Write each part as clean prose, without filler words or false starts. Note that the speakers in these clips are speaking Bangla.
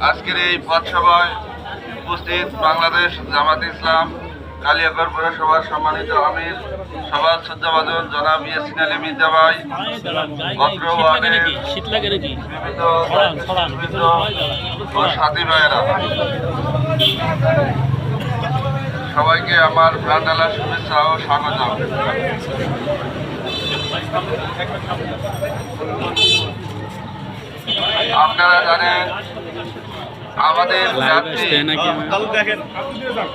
আজকের এই পথসভায় উপস্থিত বাংলাদেশ জামাত ইসলাম কালিয়াকৈর পৌরসভার সম্মানিত আমির সভার শ্রদ্ধাভাজন জনাব ইয়াসিন আলী মির্জা ভাই, অত্র ওয়ার্ডের বিভিন্ন ও সাথী ভাইয়েরা, সবাইকে আমার প্রাণঢালা শুভেচ্ছা ও স্বাগত। আপনারা জানেন আমাদের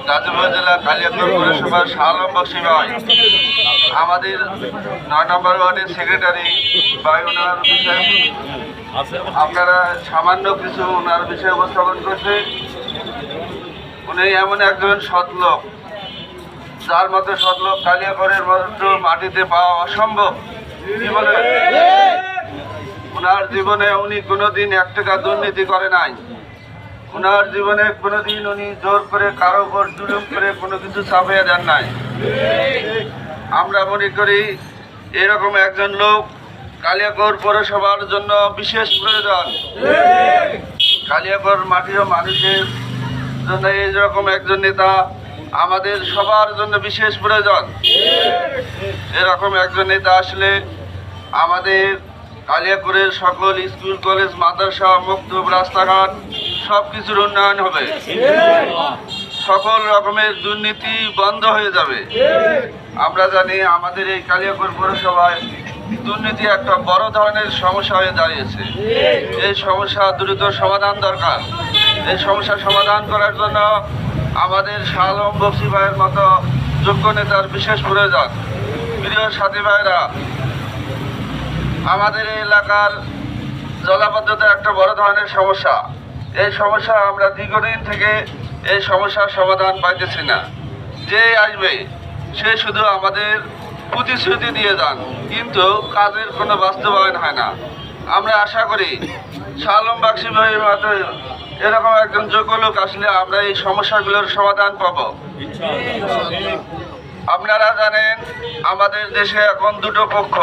গাজীপুর জেলা কালিয়াকৈর পৌরসভার শাহ আলম বক্সী ভাই আমাদের ৯ নম্বর ওয়ার্ডের সেক্রেটারি বা ওনার বিষয়ে আপনারা সামান্য কিছু ওনার বিষয়ে উপস্থাপন করছে। উনি এমন একজন সৎলোক, যার মতো সৎলোক কালিয়াকৈরের মতো মাটিতে পাওয়া অসম্ভব। কি বলে, ওনার জীবনে উনি কোনোদিন ১ টাকা দুর্নীতি করে নাই। ওনার জীবনে কোনোদিন উনি জোর করে কারো উপর জুলুম করে কোনো কিছু চাপিয়ে দেন নাই। আমরা মনে করি এরকম একজন লোক কালিয়াকৈর পৌরসভার জন্য বিশেষ প্রয়োজন। কালিয়াকৈর মাটি ও মানুষের জন্য এইরকম একজন নেতা আমাদের সবার জন্য বিশেষ প্রয়োজন। এরকম একজন নেতা আসলে আমাদের কালিয়াকৈরের সকল স্কুল, কলেজ, মাদ্রাসা, মক্তব, রাস্তাঘাট সব কিছুর উন্নয়ন হবে। সকল রকমের দুর্নীতি বন্ধ হয়ে যাবে। আমরা জানি আমাদের এই কালিয়াকৈর পৌরসভায় দুর্নীতি একটা বড় ধরনের সমস্যা হয়ে দাঁড়িয়েছে। এই সমস্যা দ্রুত সমাধান দরকার। এই সমস্যা সমাধান করার জন্য আমাদের শাহ আলম বক্সী ভাইয়ের মতো যোগ্য নেতার বিশেষ প্রয়োজন। প্রিয় সাথী ভাইরা, আমাদের এই এলাকার জলাবদ্ধতা একটা বড় ধরনের সমস্যা। এই সমস্যা আমরা দীর্ঘদিন থেকে এই সমস্যার সমাধান পাইতেছি না। যে আসবে সে শুধু আমাদের প্রতিশ্রুতি দিয়ে যান, কিন্তু কাজের কোনো বাস্তবায়ন হয় না। আমরা আশা করি শাহ আলম বক্সী ভাইয়ের মতো এরকম একজন যোগ্য লোক আসলে আমরা এই সমস্যাগুলোর সমাধান পাব। আপনারা জানেন আমাদের দেশে এখন দুটো পক্ষ,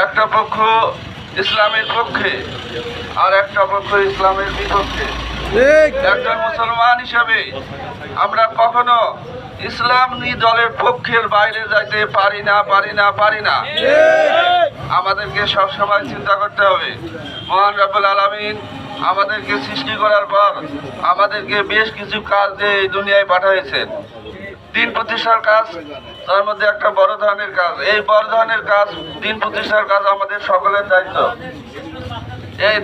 একটা পক্ষ ইসলামের পক্ষে আর একটা পক্ষ ইসলামের বিপক্ষে। একজন মুসলমান হিসাবে আমরা কখনো ইসলামী দলের পক্ষের বাইরে যাইতে পারি না। আমাদেরকে সবসময় চিন্তা করতে হবে, মহান রব্বুল আলামিন আমাদেরকে সৃষ্টি করার পর আমাদেরকে বেশ কিছু কাজ যে এই দুনিয়ায় পাঠাইছেন। দিন প্রতিষ্ঠার কাজ তার মধ্যে একটা বড় ধরনের কাজ। এই বড় ধরনের কাজ দিন প্রতিষ্ঠার কাজ আমাদের সকলের দায়িত্ব। এই